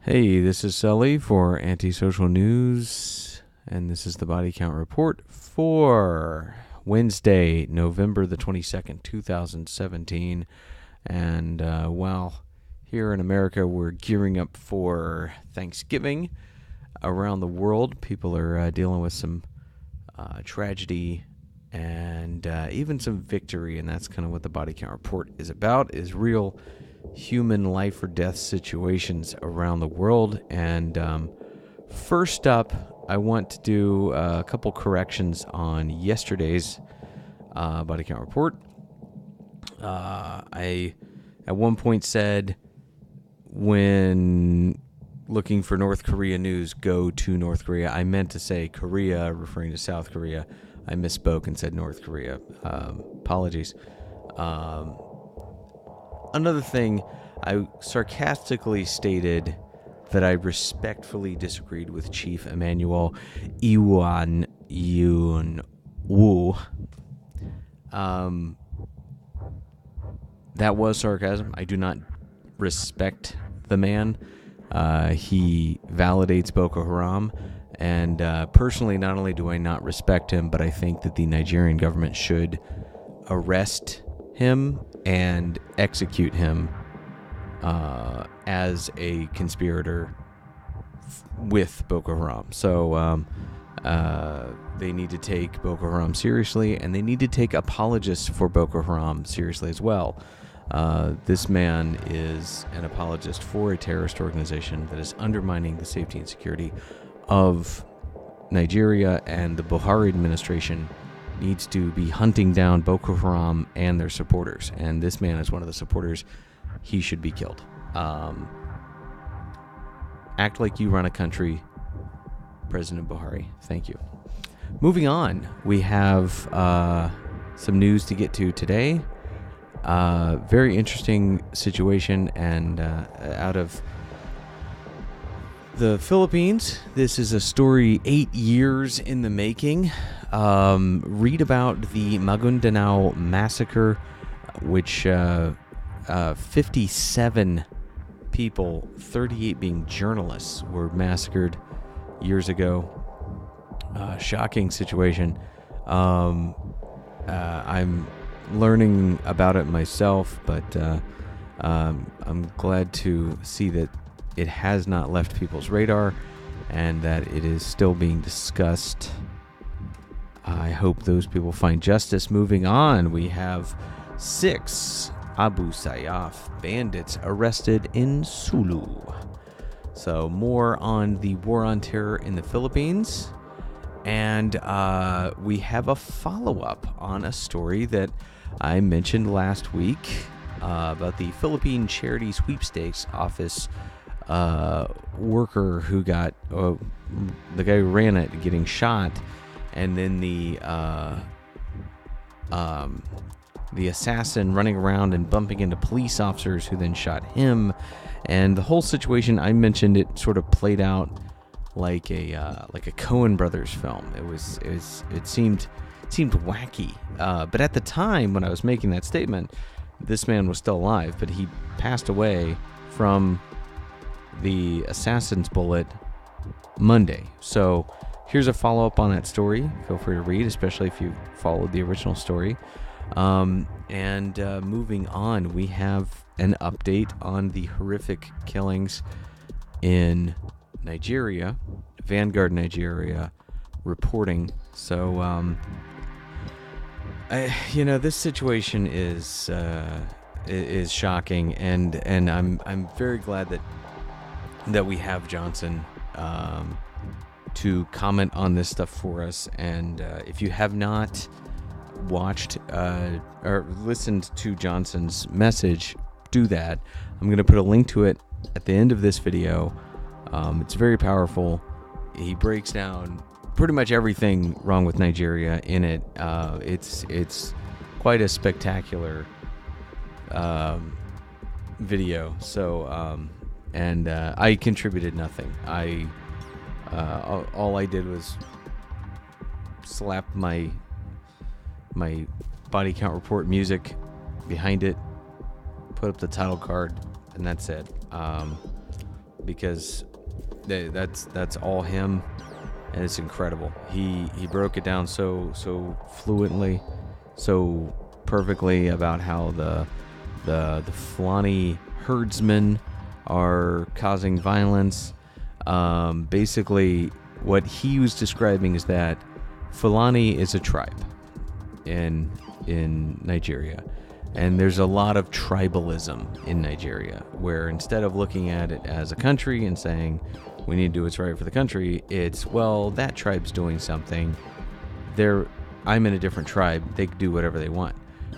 Hey, this is Sully for Antisocial News, and this is the Body Count Report for Wednesday, November the 22nd, 2017. And while here in America we're gearing up for Thanksgiving, around the world people are dealing with some tragedy and even some victory, and that's kind of what the Body Count Report is about, is real human life or death situations around the world. And first up, I want to do a couple corrections on yesterday's Body Count Report. I at one point said, when looking for North Korea news, go to North Korea. I meant to say Korea, referring to South Korea. I misspoke and said North Korea. Apologies. Another thing, I sarcastically stated that I respectfully disagreed with Chief Emmanuel Iwuanyanwu. That was sarcasm. I do not respect the man. He validates Boko Haram. And personally, not only do I not respect him, but I think that the Nigerian government should arrest him and execute him as a conspirator with Boko Haram. So they need to take Boko Haram seriously, and they need to take apologists for Boko Haram seriously as well. This man is an apologist for a terrorist organization that is undermining the safety and security of Nigeria, and the Buhari administration needs to be hunting down Boko Haram and their supporters. And this man is one of the supporters. He should be killed. Act like you run a country, President Buhari. Thank you. Moving on, we have some news to get to today. Very interesting situation, and out of the Philippines. This is a story 8 years in the making. Read about the Maguindanao massacre, which 57 people, 38 being journalists, were massacred years ago. Shocking situation. I'm learning about it myself, but I'm glad to see that it has not left people's radar and that it is still being discussed. I hope those people find justice. Moving on, we have 6 Abu Sayyaf bandits arrested in Sulu. So more on the war on terror in the Philippines. And we have a follow-up on a story that I mentioned last week about the Philippine Charity Sweepstakes Office worker who got the guy who ran it getting shot, and then the assassin running around and bumping into police officers who then shot him. And the whole situation, I mentioned, it sort of played out like a Coen Brothers film. It seemed wacky, but at the time when I was making that statement, this man was still alive, but he passed away from the assassin's bullet Monday. So here's a follow-up on that story. Feel free to read, especially if you followed the original story. And moving on, we have an update on the horrific killings in Nigeria. Vanguard Nigeria reporting. So this situation is shocking, and I'm very glad that we have Johnson to comment on this stuff for us. And if you have not watched or listened to Johnson's message, do that. I'm going to put a link to it at the end of this video. It's very powerful. He breaks down pretty much everything wrong with Nigeria in it. It's quite a spectacular video. So and I contributed nothing. All I did was slap my body count report music behind it, put up the title card, and that's it. because that's all him, and it's incredible. He broke it down so fluently, so perfectly about how the Fulani herdsmen are causing violence. Basically, what he was describing is that Fulani is a tribe in Nigeria, and there's a lot of tribalism in Nigeria, where instead of looking at it as a country and saying we need to do what's right for the country, it's, well, that tribe's doing something, I'm in a different tribe, they can do whatever they want,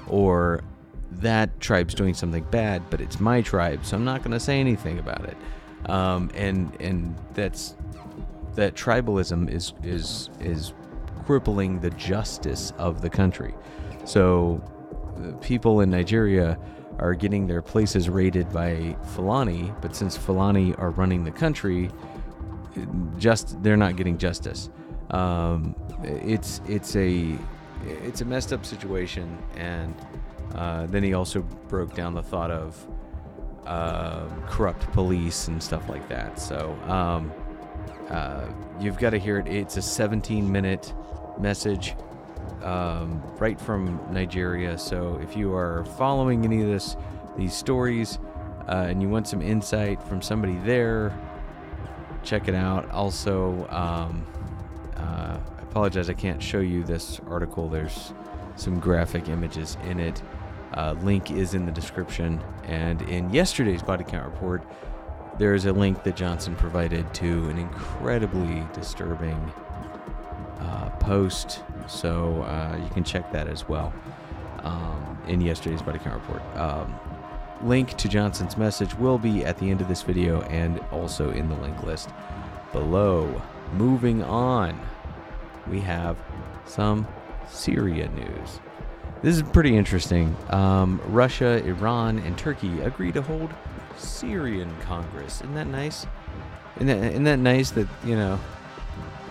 or that tribe's doing something bad, but it's my tribe, so I'm not going to say anything about it. And that tribalism is crippling the justice of the country. So people in Nigeria are getting their places raided by Fulani, but since Fulani are running the country, they're not getting justice. It's a messed up situation, and then he also broke down the thought of corrupt police and stuff like that. So you've got to hear it. It's a 17-minute message right from Nigeria. So if you are following any of these stories and you want some insight from somebody there, check it out. Also, I apologize I can't show you this article. There's some graphic images in it. Link is in the description, and in yesterday's body count report there is a link that Johnson provided to an incredibly disturbing post, so you can check that as well in yesterday's body count report. Link to Johnson's message will be at the end of this video and also in the link list below. Moving on, we have some Syria news. This is pretty interesting. Russia, Iran, and Turkey agree to hold Syrian Congress. Isn't that nice? Isn't that nice that,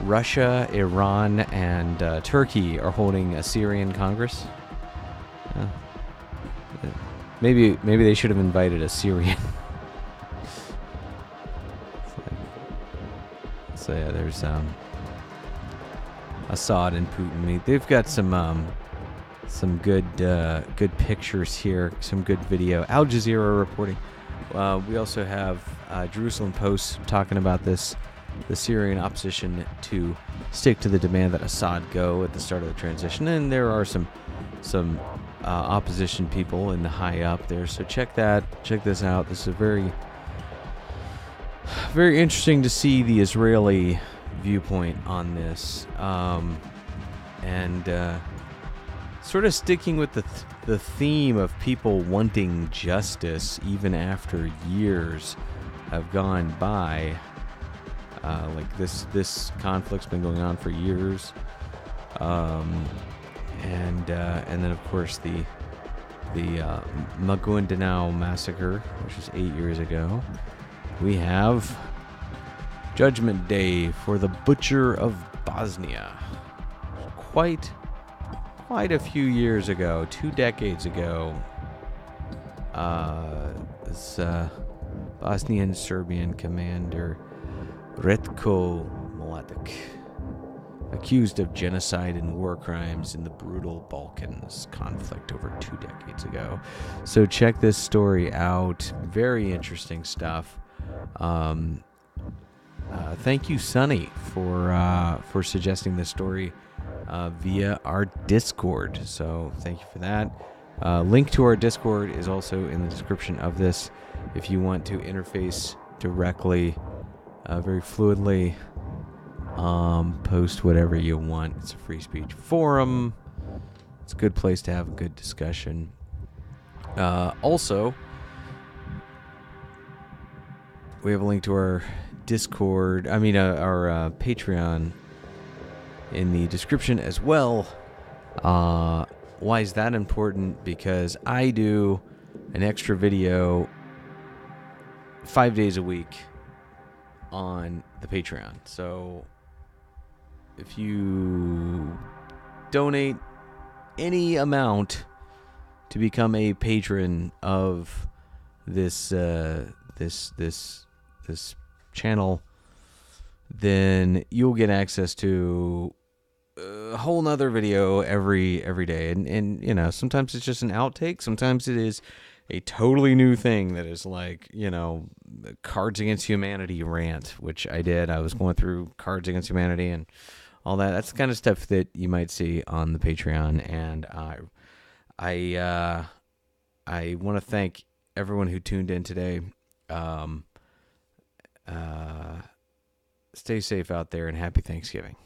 Russia, Iran, and Turkey are holding a Syrian Congress? Maybe they should have invited a Syrian. So yeah, there's Assad and Putin. They've got some good pictures here, some good video. Al Jazeera reporting. We also have Jerusalem Post talking about the Syrian opposition to stick to the demand that Assad go at the start of the transition, and there are some opposition people in the high up there. So check this out. This is very very interesting to see the Israeli viewpoint on this, and sort of sticking with the theme of people wanting justice even after years have gone by. Like this conflict's been going on for years, and then of course the Maguindanao massacre, which was 8 years ago. We have Judgment Day for the Butcher of Bosnia. Quite a few years ago, 2 decades ago, this Bosnian Serbian commander Retko Mladic, accused of genocide and war crimes in the brutal Balkans conflict over 2 decades ago. So check this story out. Very interesting stuff. Thank you, Sunny, for suggesting this story via our Discord. So thank you for that. Link to our Discord is also in the description of this if you want to interface directly, very fluidly, post whatever you want. It's a free speech forum. It's a good place to have a good discussion. Also, we have a link to our Discord, our Patreon in the description as well. Why is that important? Because I do an extra video 5 days a week on the Patreon. So if you donate any amount to become a patron of this channel, then you'll get access to a whole nother video every day. And you know, sometimes it's just an outtake. Sometimes it is a totally new thing that is like, you know, Cards Against Humanity rant, which I did. I was going through Cards Against Humanity and all that. That's the kind of stuff that you might see on the Patreon. And I want to thank everyone who tuned in today. Stay safe out there and happy Thanksgiving.